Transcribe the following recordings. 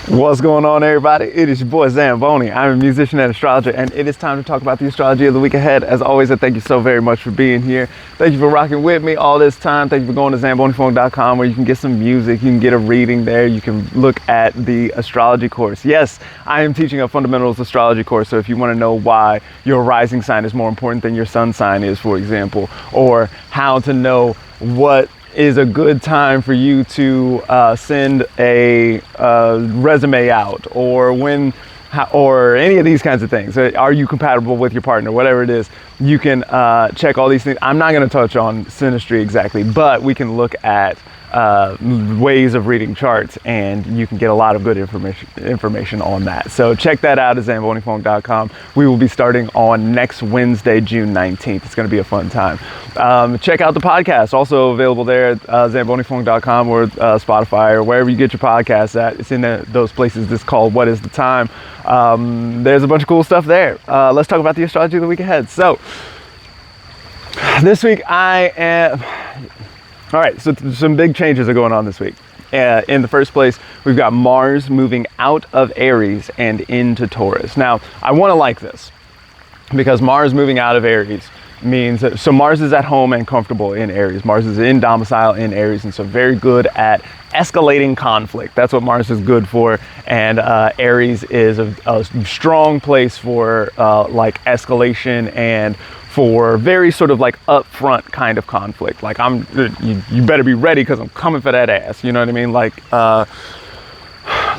What's going on, everybody? It is your boy Zamboni. I'm a musician and astrologer, and it is time to talk about the astrology of the week ahead. As always, I thank you so very much for being here. Thank you for rocking with me all this time. Thank you for going to zambonifunk.com, where you can get some music, you can get a reading there, you can look at the astrology course. Yes, I am teaching a fundamentals astrology course, so if you want to know why your rising sign is more important than your sun sign is, for example, or how to know what is a good time for you to send a resume out, or or any of these kinds of things. Are you compatible with your partner? Whatever it is, you can check all these things. I'm not going to touch on synastry exactly, but we can look at ways of reading charts, and you can get a lot of good information on that. So check that out at zambonifunk.com. We will be starting on next Wednesday, June 19th. It's going to be a fun time. Check out the podcast, also available there at zambonifunk.com or Spotify or wherever you get your podcasts at. It's in those places. It's called What is the Time? There's a bunch of cool stuff there. Let's talk about the astrology of the week ahead. So this week all right, so some big changes are going on this week. In the first place, we've got Mars moving out of Aries and into Taurus. Now, I want to like this because Mars moving out of Aries means that, so Mars is at home and comfortable in Aries. Mars is in domicile in Aries, and so very good at escalating conflict. That's what Mars is good for, and Aries is a strong place for like escalation and for very sort of like upfront kind of conflict. Like you better be ready because I'm coming for that ass. You know what I mean? Like,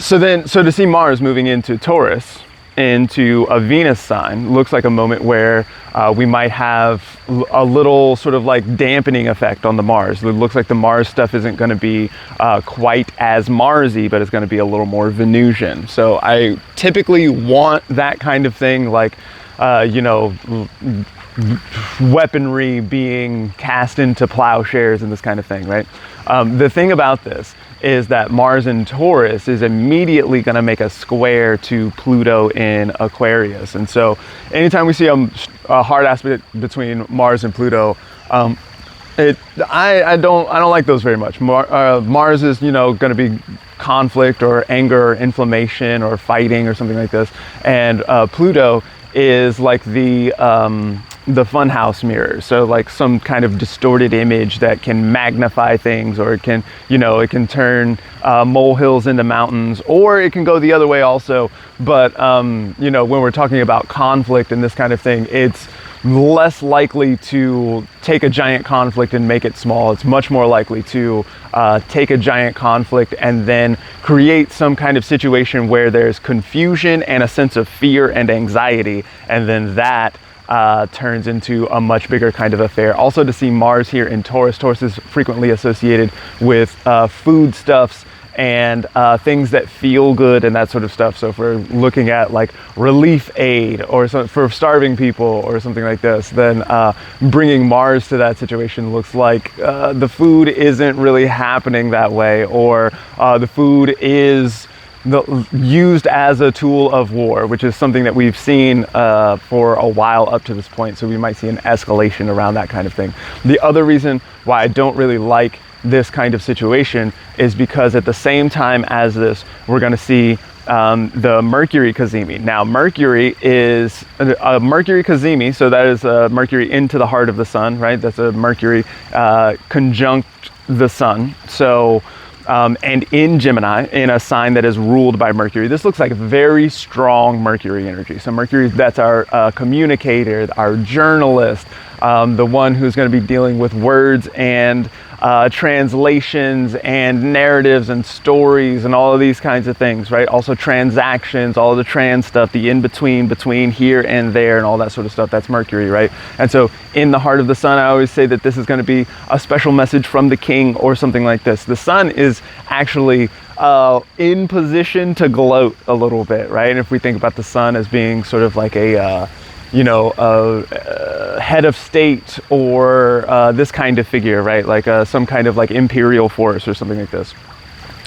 so to see Mars moving into Taurus, into a Venus sign, looks like a moment where we might have a little sort of like dampening effect on the Mars. It looks like the Mars stuff isn't going to be quite as Marsy, but it's going to be a little more Venusian. So I typically want that kind of thing, like, weaponry being cast into plowshares and this kind of thing, right? The thing about this is that Mars in Taurus is immediately going to make a square to Pluto in Aquarius, and so anytime we see a hard aspect between Mars and Pluto, I don't like those very much. Mars is going to be conflict or anger or inflammation or fighting or something like this, and Pluto is like the funhouse mirror, so like some kind of distorted image that can magnify things, or it can turn molehills into mountains, or it can go the other way also. But when we're talking about conflict and this kind of thing, it's less likely to take a giant conflict and make it small. It's much more likely to take a giant conflict and then create some kind of situation where there's confusion and a sense of fear and anxiety, and then that turns into a much bigger kind of affair. Also, to see Mars here in Taurus. Taurus is frequently associated with foodstuffs and things that feel good and that sort of stuff. So if we're looking at like relief aid or for starving people or something like this, then bringing Mars to that situation looks like the food isn't really happening that way, or the food is used as a tool of war, which is something that we've seen for a while up to this point. So we might see an escalation around that kind of thing. The other reason why I don't really like this kind of situation is because at the same time as this, we're going to see the Mercury cazimi. Now, Mercury is a Mercury cazimi, so that is Mercury into the heart of the sun, right? That's a Mercury conjunct the sun. So and in Gemini, in a sign that is ruled by Mercury. This looks like very strong Mercury energy. So Mercury, that's our communicator, our journalist, the one who's going to be dealing with words and translations and narratives and stories and all of these kinds of things, right? Also transactions, all of the trans stuff, the between here and there and all that sort of stuff. That's Mercury, right? And so in the heart of the sun, I always say that this is going to be a special message from the king or something like this. The sun is actually in position to gloat a little bit, right? And if we think about the sun as being sort of like a head of state or this kind of figure, right? Like some kind of like imperial force or something like this.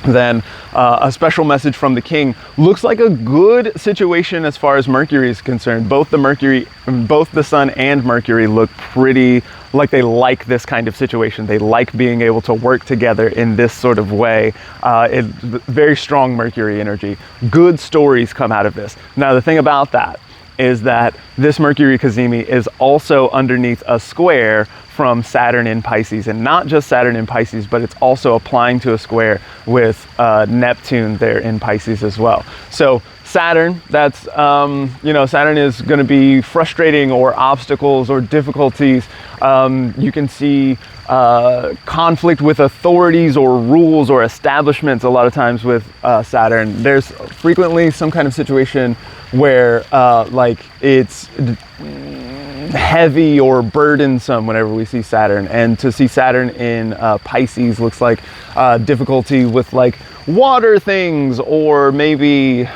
Then a special message from the king looks like a good situation as far as Mercury is concerned. Both the sun and Mercury look pretty like they like this kind of situation. They like being able to work together in this sort of way. It's very strong Mercury energy. Good stories come out of this. Now, the thing about that is that this Mercury cazimi is also underneath a square from Saturn in Pisces, and not just Saturn in Pisces, but it's also applying to a square with Neptune there in Pisces as well. So Saturn, that's, Saturn is going to be frustrating or obstacles or difficulties. You can see conflict with authorities or rules or establishments a lot of times with Saturn. There's frequently some kind of situation where it's heavy or burdensome whenever we see Saturn, and to see Saturn in Pisces looks like difficulty with like water things, or maybe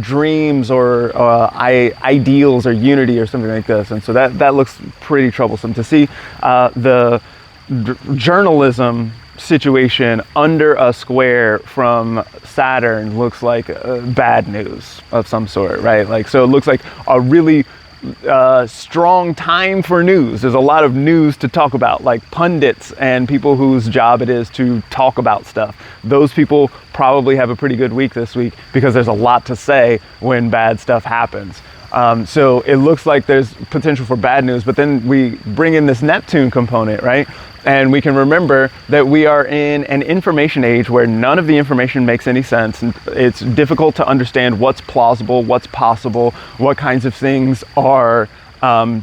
dreams or ideals or unity or something like this. And so that looks pretty troublesome. To see the journalism situation under a square from Saturn looks like bad news of some sort, right? Like, so it looks like a really strong time for news. There's a lot of news to talk about, like pundits and people whose job it is to talk about stuff. Those people probably have a pretty good week this week because there's a lot to say when bad stuff happens. So it looks like there's potential for bad news, but then we bring in this Neptune component, right? And we can remember that we are in an information age where none of the information makes any sense. And it's difficult to understand what's plausible, what's possible, what kinds of things are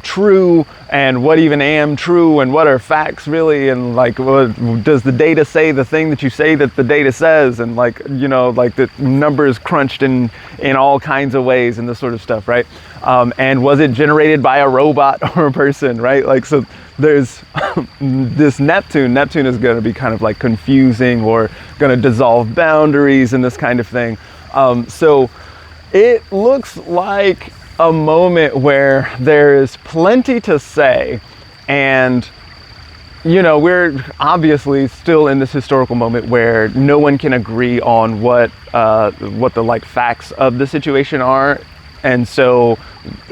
true, and what even am true, and what are facts really, and like, does the data say the thing that you say that the data says, and like the numbers crunched in all kinds of ways and this sort of stuff, right? And was it generated by a robot or a person, right? Like, so there's this Neptune is going to be kind of like confusing or going to dissolve boundaries and this kind of thing. So it looks like a moment where there is plenty to say, and we're obviously still in this historical moment where no one can agree on what the like facts of the situation are, and so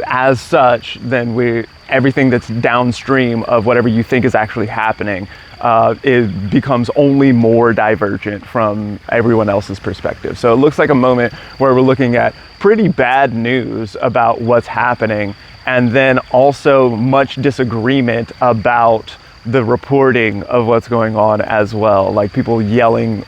as such, then everything that's downstream of whatever you think is actually happening, it becomes only more divergent from everyone else's perspective. So it looks like a moment where we're looking at pretty bad news about what's happening, and then also much disagreement about the reporting of what's going on as well. Like people yelling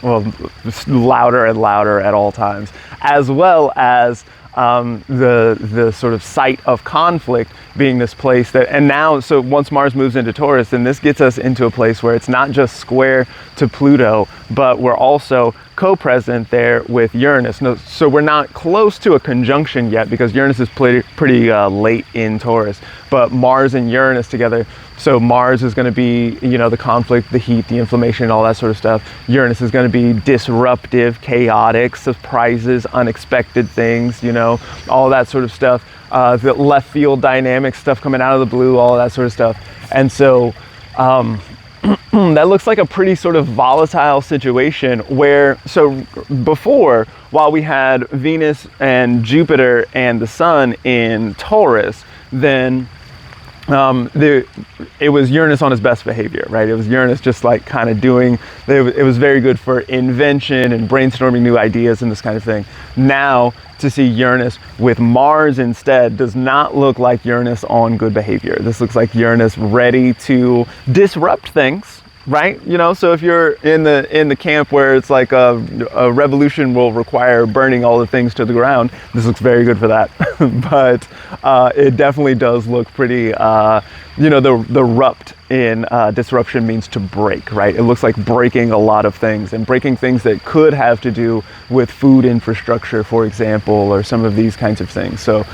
louder and louder at all times, as well as the sort of site of conflict being this place that, and now, so once Mars moves into Taurus, then this gets us into a place where it's not just square to Pluto, but we're also co-present there with Uranus. No, so we're not close to a conjunction yet because Uranus is pretty late in Taurus, but Mars and Uranus together. So Mars is going to be, the conflict, the heat, the inflammation, all that sort of stuff. Uranus is going to be disruptive, chaotic, surprises, unexpected things, all that sort of stuff. The left field dynamic stuff coming out of the blue, all that sort of stuff. And so that looks like a pretty sort of volatile situation where, so before, while we had Venus and Jupiter and the Sun in Taurus, then it was Uranus on his best behavior, right? It was Uranus just like kind of doing, it was very good for invention and brainstorming new ideas and this kind of thing. Now to see Uranus with Mars instead does not look like Uranus on good behavior. This looks like Uranus ready to disrupt things, right? So if you're in the camp where it's like a revolution will require burning all the things to the ground, this looks very good for that. But it definitely does look pretty, the rupt in disruption means to break, right? It looks like breaking a lot of things, and breaking things that could have to do with food infrastructure, for example, or some of these kinds of things. So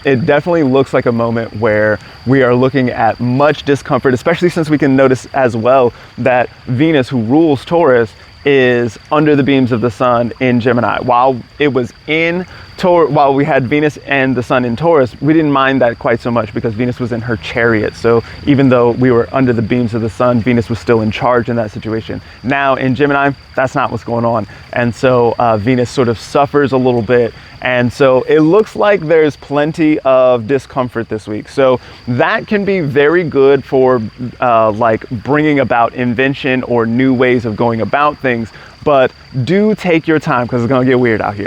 it definitely looks like a moment where we are looking at much discomfort, especially since we can notice as well that Venus, who rules Taurus, is under the beams of the sun in Gemini. While it was in Taurus, while we had Venus and the sun in Taurus, we didn't mind that quite so much because Venus was in her chariot. So even though we were under the beams of the sun, Venus was still in charge in that situation. Now in Gemini, that's not what's going on. And so Venus sort of suffers a little bit. And so it looks like there's plenty of discomfort this week. So that can be very good for like bringing about invention or new ways of going about things. But do take your time because it's going to get weird out here.